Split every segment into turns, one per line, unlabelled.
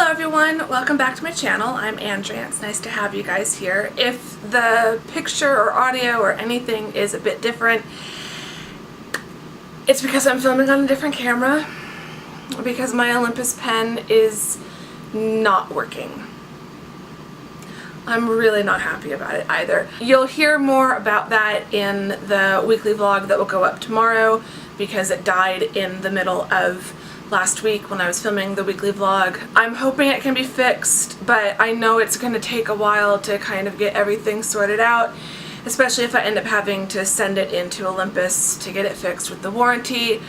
Hello everyone, welcome back to my channel. I'm Andrea. It's nice to have you guys here. If the picture or audio or anything is a bit different, it's because I'm filming on a different camera, because my Olympus Pen is not working. I'm really not happy about it either. You'll hear more about that in the weekly vlog that will go up tomorrow, because it died in the middle of last week when I was filming the weekly vlog. I'm hoping it can be fixed, but I know it's going to take a while to kind of get everything sorted out, especially if I end up having to send it into Olympus to get it fixed with the warranty.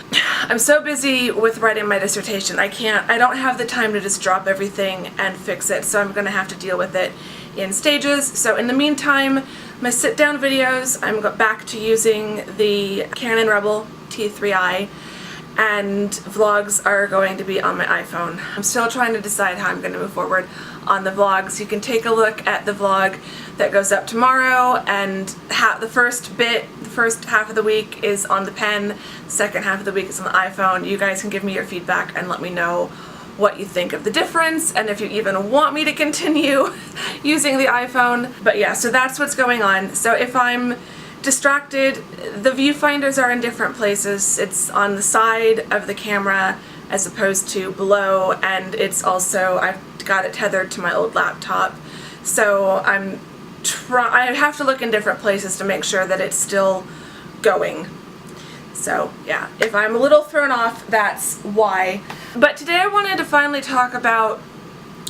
I'm so busy with writing my dissertation. I don't have the time to just drop everything and fix it, so I'm going to have to deal with it in stages. So in the meantime, my sit-down videos, I'm back to using the Canon Rebel T3i, and vlogs are going to be on my iPhone. I'm still trying to decide how I'm going to move forward on the vlogs. You can take a look at the vlog that goes up tomorrow, and the first half of the week is on the pen, the second half of the week is on the iPhone. You guys can give me your feedback and let me know what you think of the difference, and if you even want me to continue using the iPhone. But yeah, so that's what's going on. So if I'm distracted, the viewfinders are in different places. It's on the side of the camera as opposed to below, and it's also, I've got it tethered to my old laptop. So I have to look in different places to make sure that it's still going. So yeah, if I'm a little thrown off, that's why. But today I wanted to finally talk about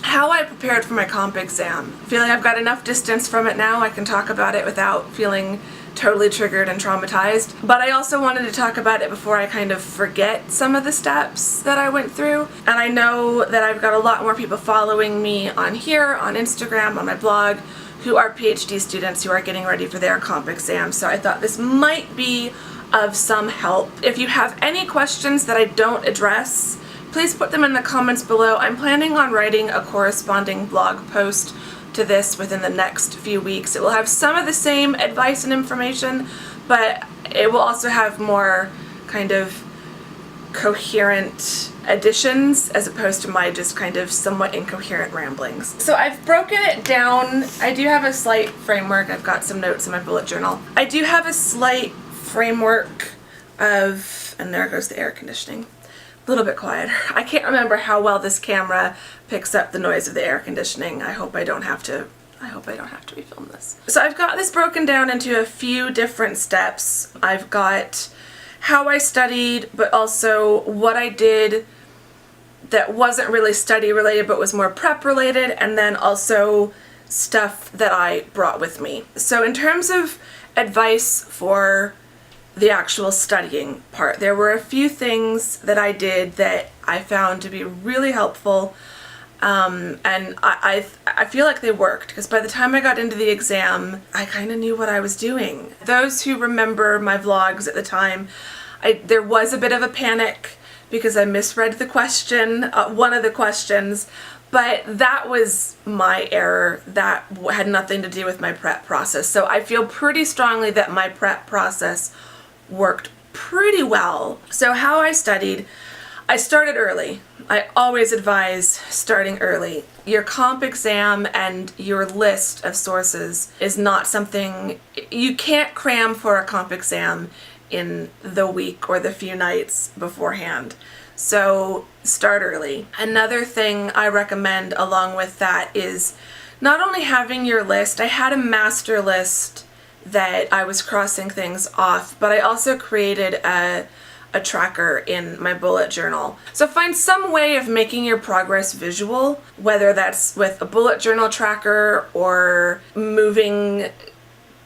how I prepared for my comp exam. I feel like I've got enough distance from it now. I can talk about it without feeling totally triggered and traumatized. But I also wanted to talk about it before I kind of forget some of the steps that I went through. And I know that I've got a lot more people following me on here, on Instagram, on my blog, who are PhD students who are getting ready for their comp exam. So I thought this might be of some help. If you have any questions that I don't address, please put them in the comments below. I'm planning on writing a corresponding blog post to this within the next few weeks. It will have some of the same advice and information, but it will also have more kind of coherent additions as opposed to my just kind of somewhat incoherent ramblings. So I've broken it down. I do have a slight framework. I've got some notes in my bullet journal. I do have a slight framework of, and there goes the air conditioning. A little bit quieter. I can't remember how well this camera picks up the noise of the air conditioning. I hope I don't have to refilm this. So I've got this broken down into a few different steps. I've got how I studied, but also what I did that wasn't really study related but was more prep related, and then also stuff that I brought with me. So in terms of advice for the actual studying part, there were a few things that I did that I found to be really helpful, and I feel like they worked, because by the time I got into the exam, I kind of knew what I was doing. Those who remember my vlogs at the time, there was a bit of a panic because I misread the question, one of the questions, but that was my error. That had nothing to do with my prep process. So I feel pretty strongly that my prep process worked pretty well. So how I studied, I started early. I always advise starting early. Your comp exam and your list of sources is not something, you can't cram for a comp exam in the week or the few nights beforehand. So start early. Another thing I recommend along with that is not only having your list. I had a master list that I was crossing things off, but I also created a tracker in my bullet journal. So find some way of making your progress visual, whether that's with a bullet journal tracker or moving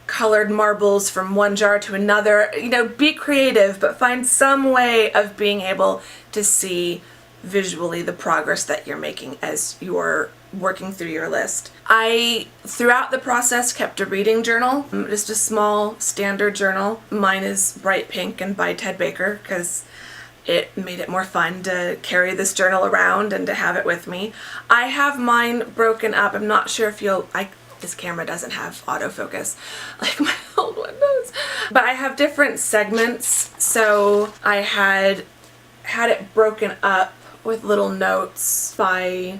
colored marbles from one jar to another. You know, be creative, but find some way of being able to see visually the progress that you're making as you're working through your list. I, throughout the process, kept a reading journal, just a small standard journal. Mine is bright pink and by Ted Baker because it made it more fun to carry this journal around and to have it with me. I have mine broken up. I'm not sure if this camera doesn't have autofocus like my old one does, but I have different segments. So I had it broken up with little notes by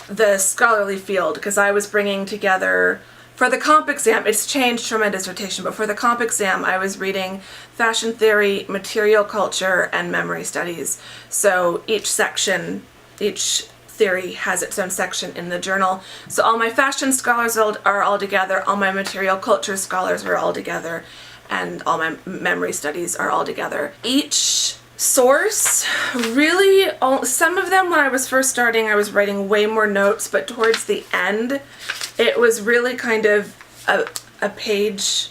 the scholarly field, because I was bringing together, for the comp exam, it's changed from my dissertation, but for the comp exam I was reading fashion theory, material culture, and memory studies. So each section, each theory has its own section in the journal. So all my fashion scholars are all together, all my material culture scholars are all together, and all my memory studies are all together. Each source, really, some of them when I was first starting I was writing way more notes, but towards the end it was really kind of a page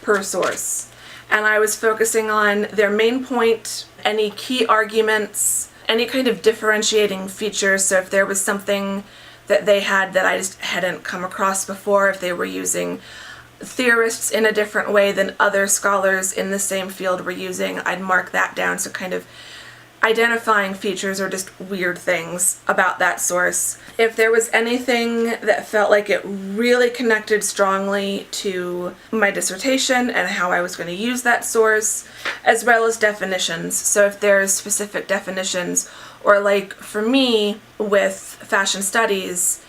per source. And I was focusing on their main point, any key arguments, any kind of differentiating features. So if there was something that they had that I just hadn't come across before, if they were using theorists in a different way than other scholars in the same field were using, I'd mark that down. So kind of identifying features or just weird things about that source. If there was anything that felt like it really connected strongly to my dissertation and how I was going to use that source, as well as definitions. So if there's specific definitions, or like for me with fashion studies,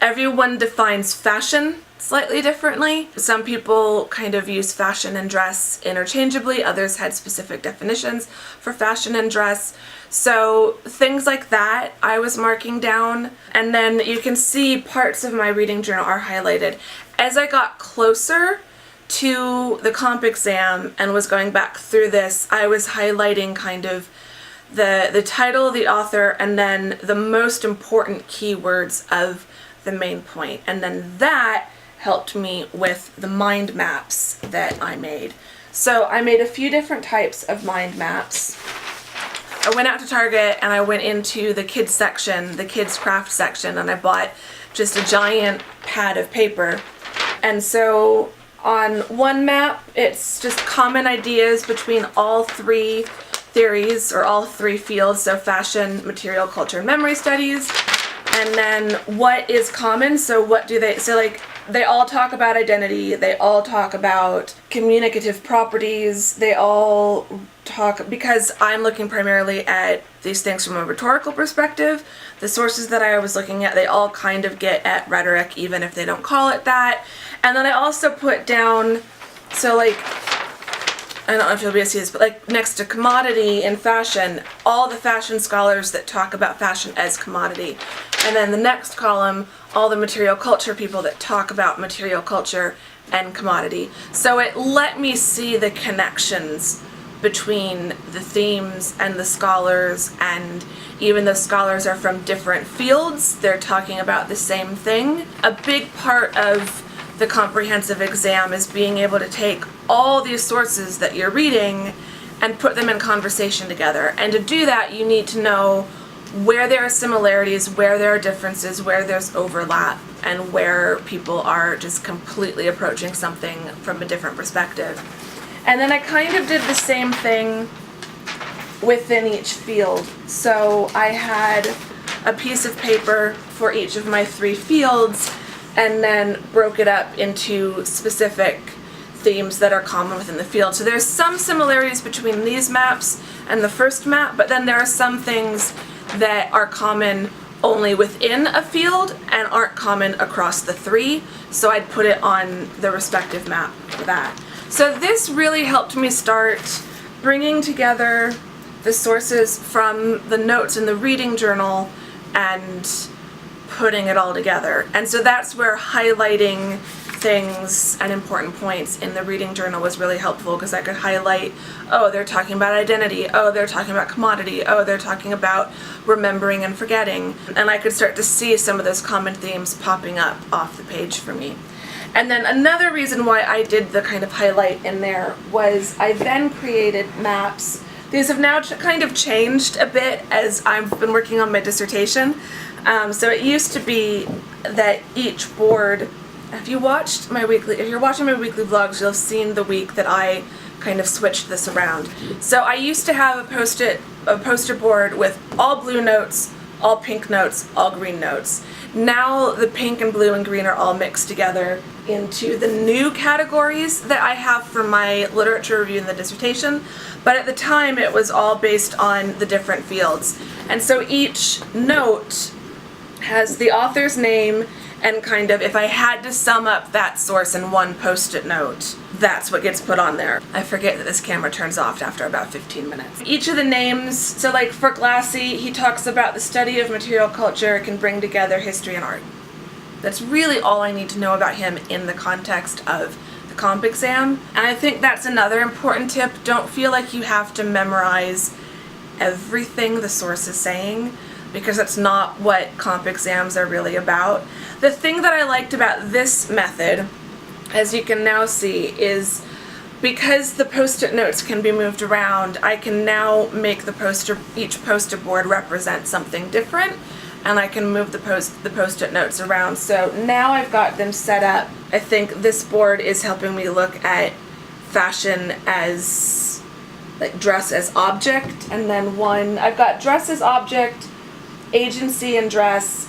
everyone defines fashion slightly differently. Some people kind of use fashion and dress interchangeably, others had specific definitions for fashion and dress. So things like that I was marking down, and then you can see parts of my reading journal are highlighted. As I got closer to the comp exam and was going back through this, I was highlighting kind of the title, the author, and then the most important keywords of the main point. And then that helped me with the mind maps that I made. So I made a few different types of mind maps. I went out to Target and I went into the kids section, the kids craft section, and I bought just a giant pad of paper. And so on one map, it's just common ideas between all three theories or all three fields, so fashion, material culture, and memory studies. And then what is common, so what do they, so like they all talk about identity, they all talk about communicative properties, they all talk, because I'm looking primarily at these things from a rhetorical perspective, the sources that I was looking at, they all kind of get at rhetoric even if they don't call it that. And then I also put down, so like, I don't know if you'll be able to see this, but like next to commodity in fashion, all the fashion scholars that talk about fashion as commodity. And then the next column, all the material culture people that talk about material culture and commodity. So it let me see the connections between the themes and the scholars, and even though scholars are from different fields, they're talking about the same thing. A big part of the comprehensive exam is being able to take all these sources that you're reading and put them in conversation together. And to do that, you need to know where there are similarities, where there are differences, where there's overlap, and where people are just completely approaching something from a different perspective. And then I kind of did the same thing within each field. So I had a piece of paper for each of my three fields, and then broke it up into specific themes that are common within the field. So there's some similarities between these maps and the first map, but then there are some things that are common only within a field and aren't common across the three, so I'd put it on the respective map for that. So this really helped me start bringing together the sources from the notes in the reading journal and putting it all together. And so that's where highlighting things and important points in the reading journal was really helpful, because I could highlight, oh, they're talking about identity, oh, they're talking about commodity, oh, they're talking about remembering and forgetting, and I could start to see some of those common themes popping up off the page for me. And then another reason why I did the kind of highlight in there was I then created maps. These have now kind of changed a bit as I've been working on my dissertation. So it used to be that each board, if you're watching my weekly vlogs, you'll have seen the week that I kind of switched this around. So I used to have a poster board with all blue notes, all pink notes, all green notes. Now the pink and blue and green are all mixed together into the new categories that I have for my literature review and the dissertation, but at the time it was all based on the different fields. And so each note has the author's name and kind of, if I had to sum up that source in one Post-it note, that's what gets put on there. I forget that this camera turns off after about 15 minutes. Each of the names, so like for Glassy, he talks about the study of material culture can bring together history and art. That's really all I need to know about him in the context of the comp exam. And I think that's another important tip. Don't feel like you have to memorize everything the source is saying, because that's not what comp exams are really about. The thing that I liked about this method, as you can now see, is because the Post-it notes can be moved around, I can now make each poster board represent something different, and I can move the Post-it notes around. So now I've got them set up. I think this board is helping me look at fashion as, like, dress as object, and then I've got dress as object, agency and dress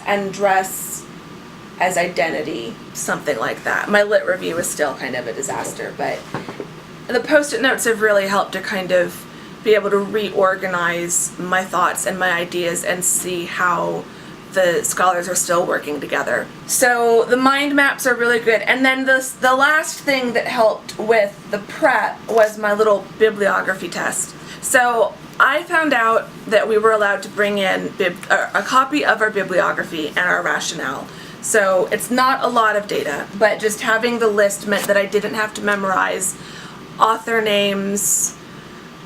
as identity, something like that. My lit review is still kind of a disaster, but the Post-it notes have really helped to kind of be able to reorganize my thoughts and my ideas and see how the scholars are still working together. So the mind maps are really good. And then the last thing that helped with the prep was my little bibliography test. So I found out that we were allowed to bring in a copy of our bibliography and our rationale. So it's not a lot of data, but just having the list meant that I didn't have to memorize author names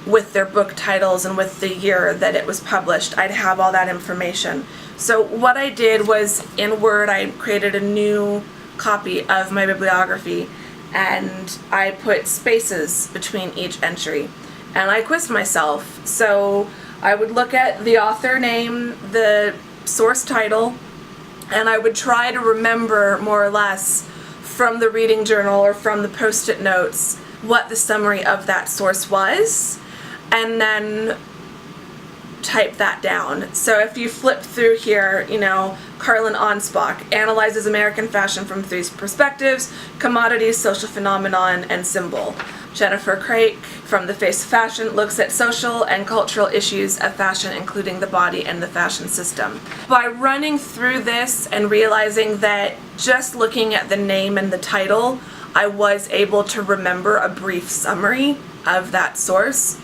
with their book titles and with the year that it was published. I'd have all that information. So what I did was, in Word, I created a new copy of my bibliography, and I put spaces between each entry. And I quizzed myself. So I would look at the author name, the source title, and I would try to remember more or less from the reading journal or from the Post-it notes what the summary of that source was, and then type that down. So if you flip through here, Carlin Onspach analyzes American fashion from 3 perspectives: commodities, social phenomenon, and symbol. Jennifer Craik, from The Face of Fashion, looks at social and cultural issues of fashion, including the body and the fashion system. By running through this and realizing that just looking at the name and the title, I was able to remember a brief summary of that source,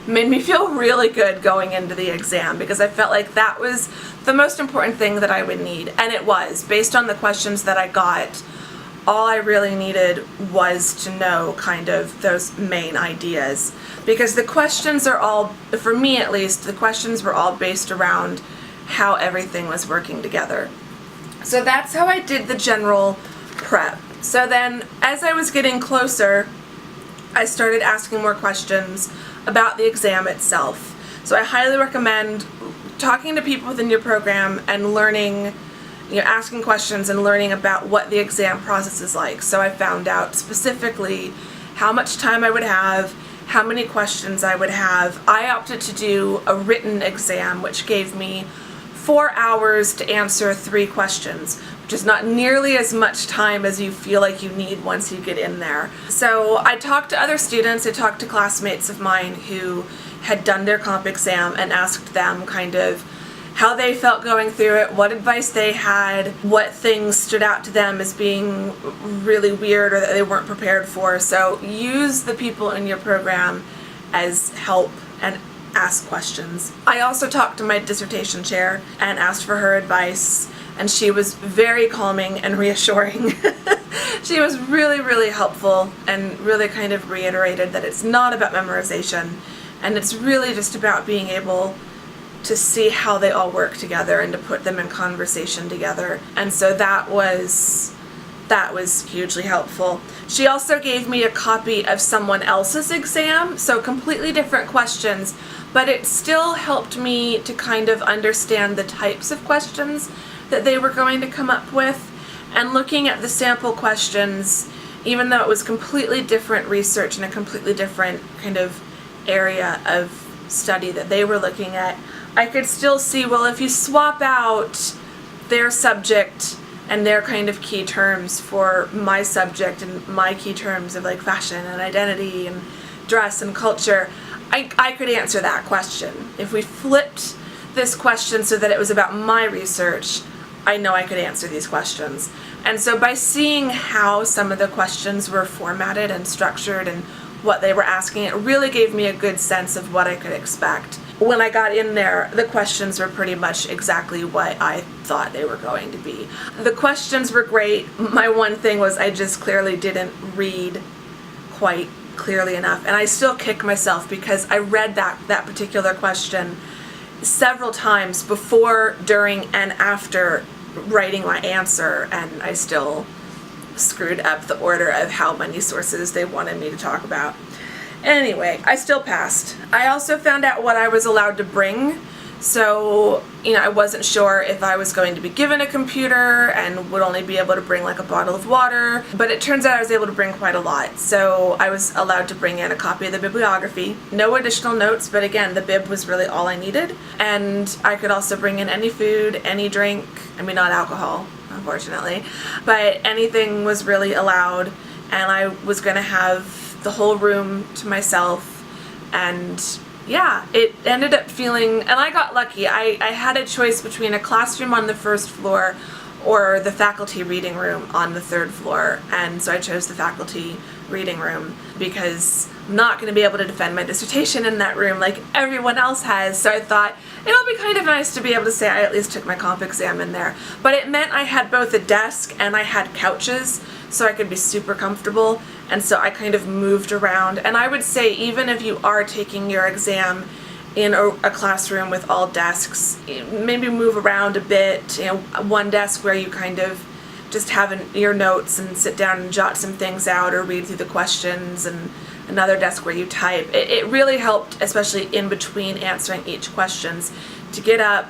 made me feel really good going into the exam, because I felt like that was the most important thing that I would need. And it was, based on the questions that I got. All I really needed was to know kind of those main ideas, because the questions are all, for me at least, the questions were all based around how everything was working together. So that's how I did the general prep. So then, as I was getting closer, I started asking more questions about the exam itself. So I highly recommend talking to people within your program and learning, asking questions and learning about what the exam process is like. So I found out specifically how much time I would have, how many questions I would have. I opted to do a written exam, which gave me 4 hours to answer 3 questions, which is not nearly as much time as you feel like you need once you get in there. So I talked to other students, I talked to classmates of mine who had done their comp exam, and asked them kind of how they felt going through it, what advice they had, what things stood out to them as being really weird or that they weren't prepared for. So use the people in your program as help and ask questions. I also talked to my dissertation chair and asked for her advice, and she was very calming and reassuring. She was really, really helpful and really kind of reiterated that it's not about memorization, and it's really just about being able to see how they all work together and to put them in conversation together. And so that was hugely helpful. She also gave me a copy of someone else's exam, so completely different questions, but it still helped me to kind of understand the types of questions that they were going to come up with. And looking at the sample questions, even though it was completely different research and a completely different kind of area of study that they were looking at, I could still see, well, if you swap out their subject and their kind of key terms for my subject and my key terms of like fashion and identity and dress and culture, I could answer that question. If we flipped this question so that it was about my research, I know I could answer these questions. And so by seeing how some of the questions were formatted and structured and what they were asking, it really gave me a good sense of what I could expect. When I got in there, the questions were pretty much exactly what I thought they were going to be. The questions were great. My one thing was I just clearly didn't read quite clearly enough. And I still kick myself because I read that particular question several times before, during, and after writing my answer, and I still screwed up the order of how many sources they wanted me to talk about. Anyway, I still passed. I also found out what I was allowed to bring. So, I wasn't sure if I was going to be given a computer and would only be able to bring like a bottle of water, but it turns out I was able to bring quite a lot. So I was allowed to bring in a copy of the bibliography, no additional notes, but again, the bib was really all I needed. And I could also bring in any food, any drink, not alcohol, unfortunately, but anything was really allowed, and I was going to have the whole room to myself. And yeah, it ended up feeling, and I got lucky. I had a choice between a classroom on the first floor or the faculty reading room on the third floor, and so I chose the faculty reading room because I'm not going to be able to defend my dissertation in that room like everyone else has. So I thought it'll be kind of nice to be able to say I at least took my comp exam in there. But it meant I had both a desk and I had couches, so I could be super comfortable. And so I kind of moved around. And I would say even if you are taking your exam in a classroom with all desks, maybe move around a bit. One desk where you kind of just have your notes and sit down and jot some things out or read through the questions, and another desk where you type. It really helped, especially in between answering each questions, to get up,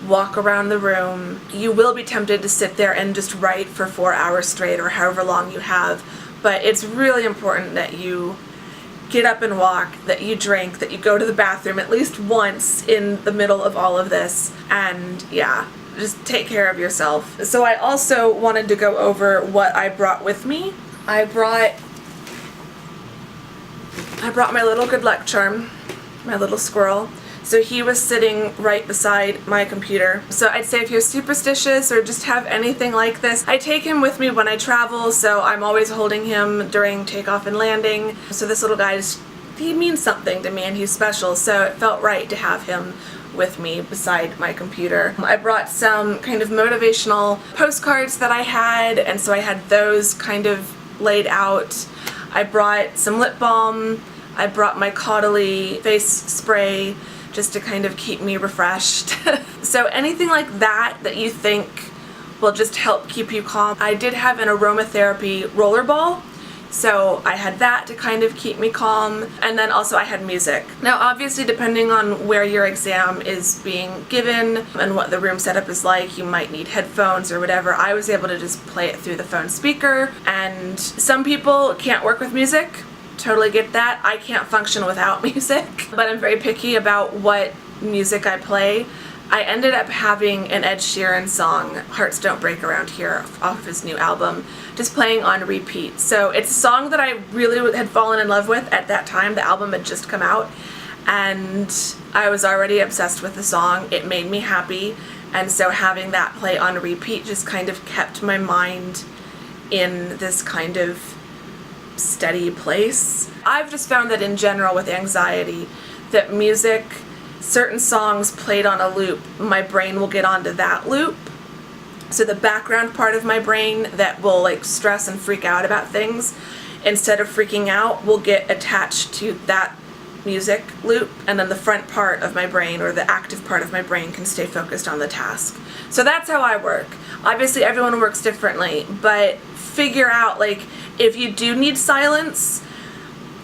walk around the room. You will be tempted to sit there and just write for 4 hours straight or however long you have, but it's really important that you get up and walk, that you drink, that you go to the bathroom at least once in the middle of all of this, and yeah, just take care of yourself. So I also wanted to go over what I brought with me. I brought my little good luck charm, my little squirrel. So he was sitting right beside my computer. So I'd say if you're superstitious or just have anything like this, I take him with me when I travel, so I'm always holding him during takeoff and landing. So this little guy, he means something to me and he's special, so it felt right to have him with me beside my computer. I brought some kind of motivational postcards that I had, and so I had those kind of laid out. I brought some lip balm. I brought my Caudalie face spray just to kind of keep me refreshed. So anything like that you think will just help keep you calm. I did have an aromatherapy roller ball, so I had that to kind of keep me calm, and then also I had music. Now obviously depending on where your exam is being given and what the room setup is like, you might need headphones or whatever. I was able to just play it through the phone speaker, and some people can't work with music. Totally get that. I can't function without music, but I'm very picky about what music I play. I ended up having an Ed Sheeran song, Hearts Don't Break Around Here, off of his new album, just playing on repeat. So it's a song that I really had fallen in love with at that time. The album had just come out, and I was already obsessed with the song. It made me happy, and so having that play on repeat just kind of kept my mind in this kind of steady place. I've just found that in general with anxiety, that music, certain songs played on a loop, my brain will get onto that loop. So the background part of my brain that will like stress and freak out about things, instead of freaking out, will get attached to that music loop, and then the front part of my brain, or the active part of my brain, can stay focused on the task. So that's how I work. Obviously everyone works differently, but figure out, like, if you do need silence,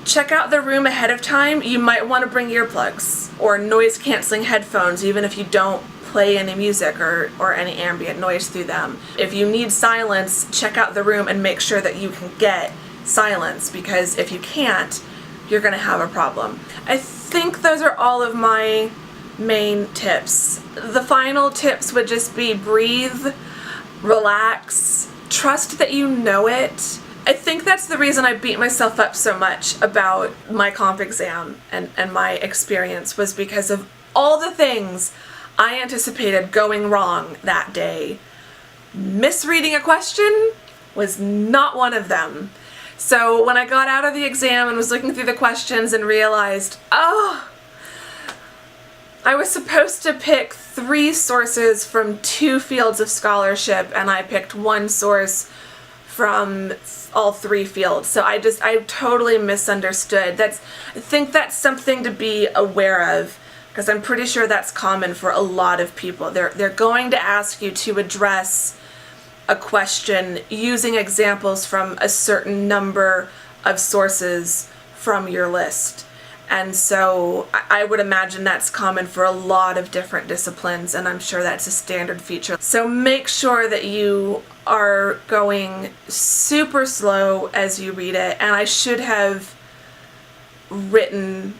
check out the room ahead of time. You might want to bring earplugs or noise canceling headphones, even if you don't play any music or any ambient noise through them. If you need silence, check out the room and make sure that you can get silence, because if you can't, you're going to have a problem. I think those are all of my main tips. The final tips would just be breathe, relax, trust that you know it. I think that's the reason I beat myself up so much about my comp exam and my experience, was because of all the things I anticipated going wrong that day. Misreading a question was not one of them. So when I got out of the exam and was looking through the questions and realized, oh, I was supposed to pick 3 sources from 2 fields of scholarship, and I picked 1 source from all 3 fields. So I totally misunderstood. I think that's something to be aware of, because I'm pretty sure that's common for a lot of people. They're going to ask you to address a question using examples from a certain number of sources from your list. And so I would imagine that's common for a lot of different disciplines, and I'm sure that's a standard feature. So make sure that you are going super slow as you read it, and I should have written,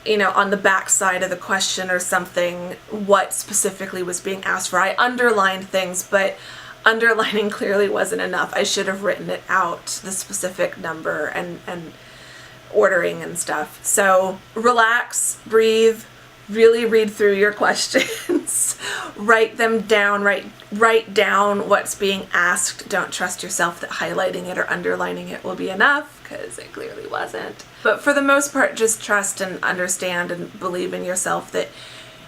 you know, on the back side of the question or something what specifically was being asked for. I underlined things, but underlining clearly wasn't enough. I should have written it out, the specific number and ordering and stuff. So relax, breathe, really read through your questions, write them down, write down what's being asked. Don't trust yourself that highlighting it or underlining it will be enough, because it clearly wasn't. But for the most part, just trust and understand and believe in yourself that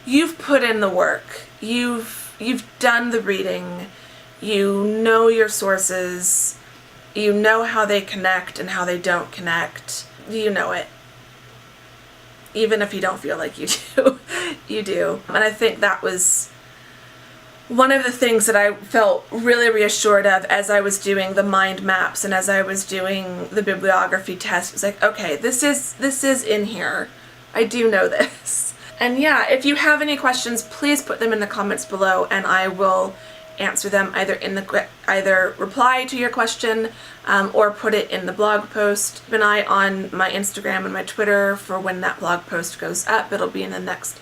you've put in the work. You've done the reading. You know your sources. You know how they connect and how they don't connect. You know it. Even if you don't feel like you do, you do. And I think that was one of the things that I felt really reassured of as I was doing the mind maps and as I was doing the bibliography test. It was like, okay, this is in here. I do know this. And yeah, if you have any questions, please put them in the comments below, and I will answer them either reply to your question or put it in the blog post. Keep an eye on my Instagram and my Twitter for when that blog post goes up. It'll be in the next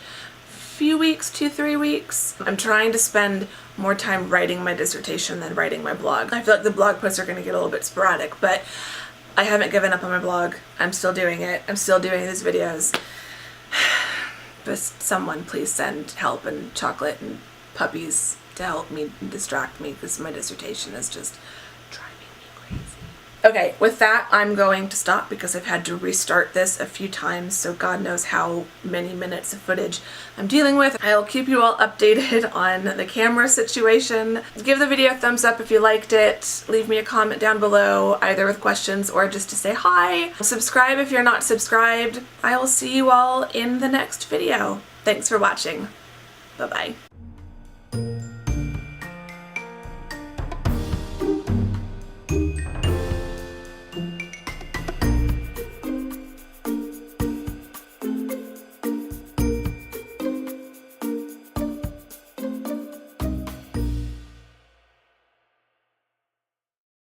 few weeks, 2-3 weeks. I'm trying to spend more time writing my dissertation than writing my blog. I feel like the blog posts are going to get a little bit sporadic, but I haven't given up on my blog. I'm still doing it. I'm still doing these videos. But someone please send help and chocolate and puppies to help me distract me, because my dissertation is just driving me crazy. Okay, with that, I'm going to stop because I've had to restart this a few times, so God knows how many minutes of footage I'm dealing with. I'll keep you all updated on the camera situation. Give the video a thumbs up if you liked it. Leave me a comment down below, either with questions or just to say hi. Subscribe if you're not subscribed. I will see you all in the next video. Thanks for watching. Bye-bye.